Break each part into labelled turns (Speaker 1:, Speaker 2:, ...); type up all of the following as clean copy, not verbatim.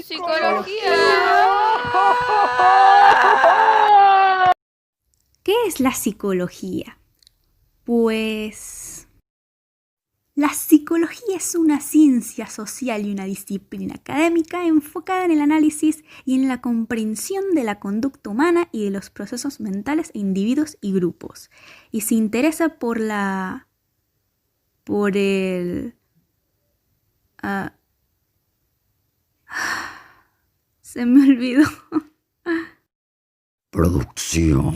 Speaker 1: Psicología.
Speaker 2: ¿Qué es la psicología? Pues la psicología es una ciencia social y una disciplina académica enfocada en el análisis y en la comprensión de la conducta humana y de los procesos mentales de individuos y grupos. Y se interesa por el... se me olvidó.
Speaker 3: Producción.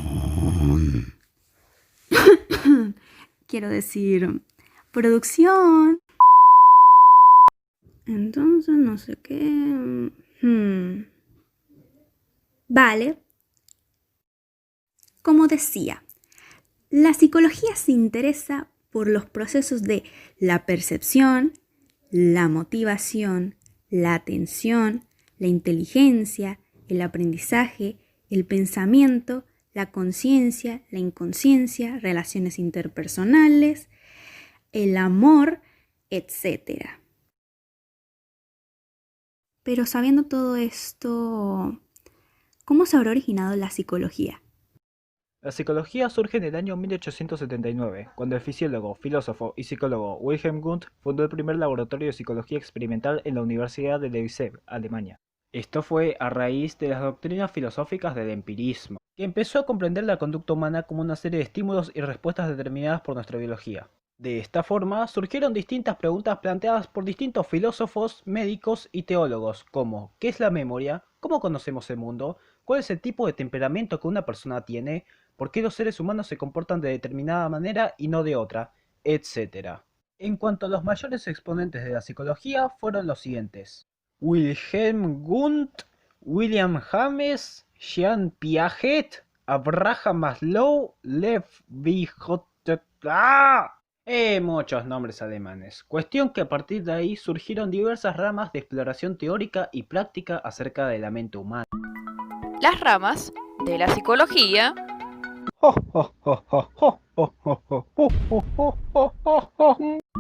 Speaker 2: Quiero decir, producción. Entonces, no sé qué. Vale. Como decía, la psicología se interesa por los procesos de la percepción, la motivación, la atención, la inteligencia, el aprendizaje, el pensamiento, la conciencia, la inconsciencia, relaciones interpersonales, el amor, etc. Pero sabiendo todo esto, ¿cómo se habrá originado la psicología?
Speaker 4: La psicología surge en el año 1879, cuando el fisiólogo, filósofo y psicólogo Wilhelm Wundt fundó el primer laboratorio de psicología experimental en la Universidad de Leipzig, Alemania. Esto fue a raíz de las doctrinas filosóficas del empirismo, que empezó a comprender la conducta humana como una serie de estímulos y respuestas determinadas por nuestra biología. De esta forma surgieron distintas preguntas planteadas por distintos filósofos, médicos y teólogos, como ¿qué es la memoria? ¿Cómo conocemos el mundo? ¿Cuál es el tipo de temperamento que una persona tiene? ¿Por qué los seres humanos se comportan de determinada manera y no de otra? Etcétera. En cuanto a los mayores exponentes de la psicología fueron los siguientes: Wilhelm Wundt, William James, Jean Piaget, Abraham Maslow, Lev Vygotsky. Muchos nombres alemanes. Cuestión que a partir de ahí surgieron diversas ramas de exploración teórica y práctica acerca de la mente humana.
Speaker 1: Las ramas de la psicología.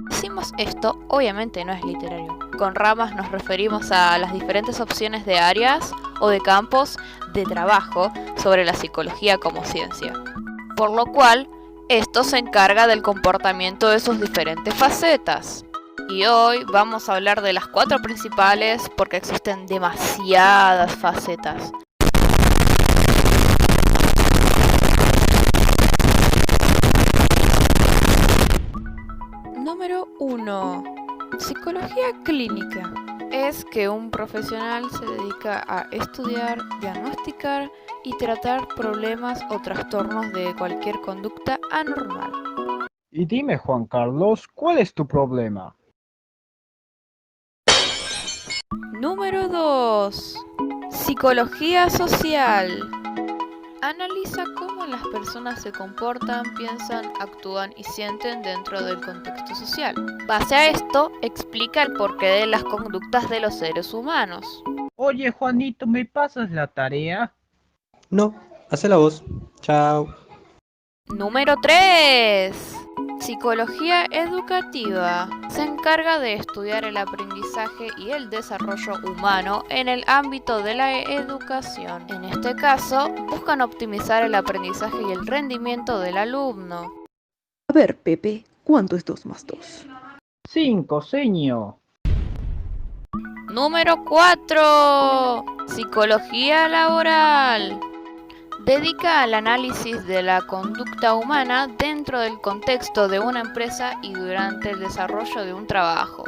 Speaker 1: Decimos esto, obviamente no es literario. Con ramas nos referimos a las diferentes opciones de áreas o de campos de trabajo sobre la psicología como ciencia. Por lo cual, esto se encarga del comportamiento de sus diferentes facetas. Y hoy vamos a hablar de las 4 principales porque existen demasiadas facetas. Número 1. Psicología clínica. Es que un profesional se dedica a estudiar, diagnosticar y tratar problemas o trastornos de cualquier conducta anormal.
Speaker 4: Y dime, Juan Carlos, ¿cuál es tu problema?
Speaker 1: Número 2. Psicología social. Analiza cómo las personas se comportan, piensan, actúan y sienten dentro del contexto social. Base a esto, explica el porqué de las conductas de los seres humanos.
Speaker 4: Oye, Juanito, ¿me pasas la tarea?
Speaker 5: No, hacela vos. Chao.
Speaker 1: Número 3. Psicología educativa. Se encarga de estudiar el aprendizaje y el desarrollo humano en el ámbito de la educación. En este caso, buscan optimizar el aprendizaje y el rendimiento del alumno.
Speaker 6: A ver, Pepe, ¿cuánto es 2 más 2?
Speaker 4: 5, señor.
Speaker 1: Número 4. Psicología laboral. Dedica al análisis de la conducta humana dentro del contexto de una empresa y durante el desarrollo de un trabajo.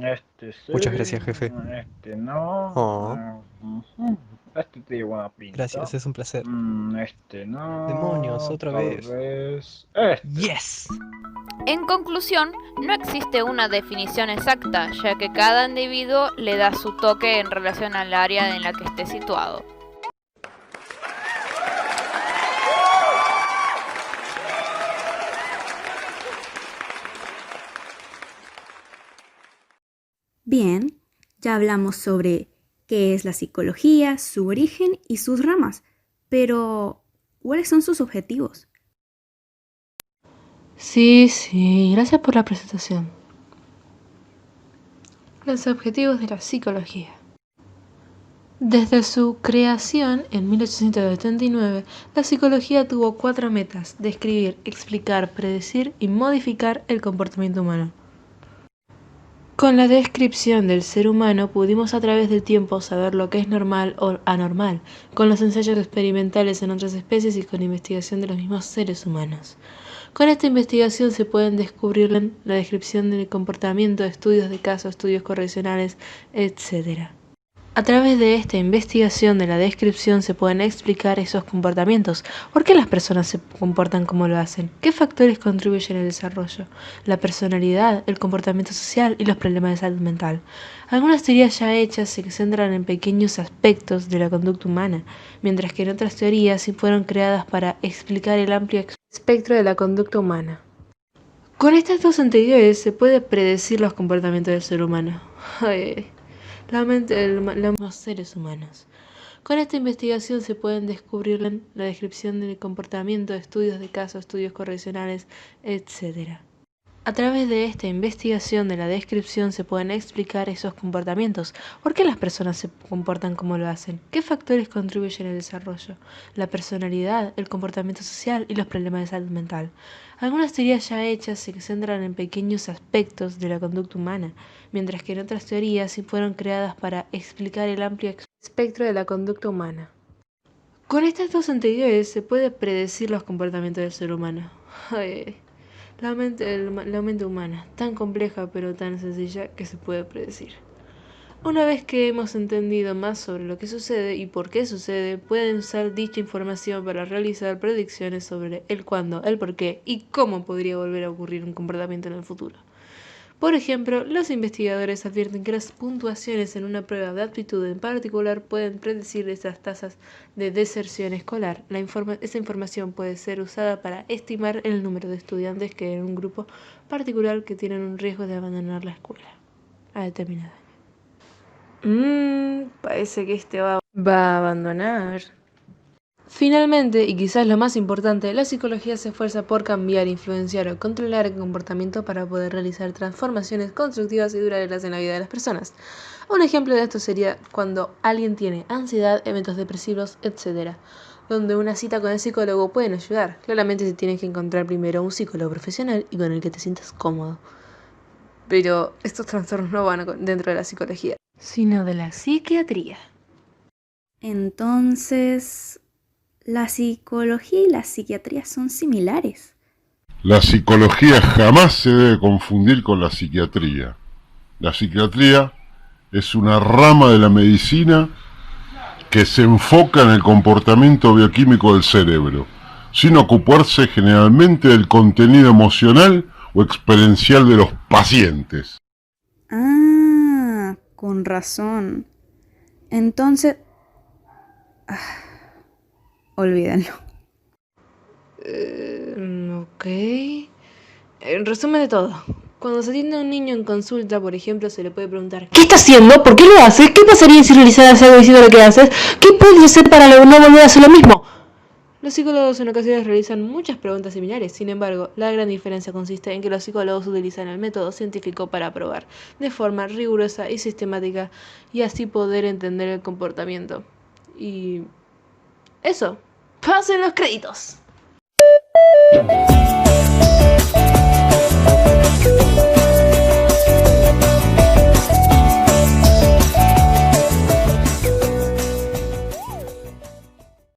Speaker 4: Este sí.
Speaker 5: Muchas gracias, jefe.
Speaker 4: Este no.
Speaker 5: Oh.
Speaker 4: Este tiene buena pinta.
Speaker 5: Gracias, es un placer.
Speaker 4: Este no.
Speaker 5: Demonios, otra vez.
Speaker 4: Este.
Speaker 5: ¡Yes!
Speaker 1: En conclusión, no existe una definición exacta, ya que cada individuo le da su toque en relación al área en la que esté situado.
Speaker 2: Bien, ya hablamos sobre qué es la psicología, su origen y sus ramas, pero ¿cuáles son sus objetivos?
Speaker 7: Sí, gracias por la presentación. Los objetivos de la psicología. Desde su creación en 1879, la psicología tuvo 4 metas: describir, explicar, predecir y modificar el comportamiento humano. Con la descripción del ser humano pudimos a través del tiempo saber lo que es normal o anormal, con los ensayos experimentales en otras especies y con investigación de los mismos seres humanos. Con esta investigación se pueden descubrir la descripción del comportamiento, estudios de caso, estudios correccionales, etc. A través de esta investigación de la descripción se pueden explicar esos comportamientos. ¿Por qué las personas se comportan como lo hacen? ¿Qué factores contribuyen al desarrollo? La personalidad, el comportamiento social y los problemas de salud mental. Algunas teorías ya hechas se centran en pequeños aspectos de la conducta humana, mientras que en otras teorías sí fueron creadas para explicar el amplio espectro de la conducta humana. Con estas dos anteriores se puede predecir los comportamientos del ser humano. La mente de los seres humanos. Con esta investigación se pueden descubrir la descripción del comportamiento, estudios de caso, estudios correccionales, etc. A través de esta investigación de la descripción se pueden explicar esos comportamientos. ¿Por qué las personas se comportan como lo hacen? ¿Qué factores contribuyen al desarrollo? La personalidad, el comportamiento social y los problemas de salud mental. Algunas teorías ya hechas se centran en pequeños aspectos de la conducta humana, mientras que en otras teorías sí fueron creadas para explicar el amplio espectro de la conducta humana. Con estas dos anteriores se puede predecir los comportamientos del ser humano. La mente humana, tan compleja pero tan sencilla que se puede predecir. Una vez que hemos entendido más sobre lo que sucede y por qué sucede, pueden usar dicha información para realizar predicciones sobre el cuándo, el por qué y cómo podría volver a ocurrir un comportamiento en el futuro. Por ejemplo, los investigadores advierten que las puntuaciones en una prueba de aptitud en particular pueden predecir esas tasas de deserción escolar. Esa información puede ser usada para estimar el número de estudiantes que en un grupo particular que tienen un riesgo de abandonar la escuela a determinada edad. Parece que este va a abandonar. Finalmente, y quizás lo más importante, la psicología se esfuerza por cambiar, influenciar o controlar el comportamiento para poder realizar transformaciones constructivas y duraderas en la vida de las personas. Un ejemplo de esto sería cuando alguien tiene ansiedad, eventos depresivos, etc., donde una cita con el psicólogo pueden ayudar. Claramente se tienes que encontrar primero un psicólogo profesional y con el que te sientas cómodo. Pero estos trastornos no van dentro de la psicología, sino de la psiquiatría.
Speaker 2: Entonces, ¿la psicología y la psiquiatría son similares?
Speaker 3: La psicología jamás se debe confundir con la psiquiatría. La psiquiatría es una rama de la medicina que se enfoca en el comportamiento bioquímico del cerebro, sin ocuparse generalmente del contenido emocional o experiencial de los pacientes.
Speaker 2: Ah, con razón. Entonces... olvídenlo.
Speaker 7: Ok. En resumen de todo, cuando se atiende a un niño en consulta, por ejemplo, se le puede preguntar: ¿qué está haciendo? ¿Por qué lo haces? ¿Qué pasaría si realizaras algo diciendo lo que haces? ¿Qué puedes hacer para no volver a hacer lo mismo? Los psicólogos en ocasiones realizan muchas preguntas similares. Sin embargo, la gran diferencia consiste en que los psicólogos utilizan el método científico para probar de forma rigurosa y sistemática y así poder entender el comportamiento. Y... eso. ¡Pasen los créditos!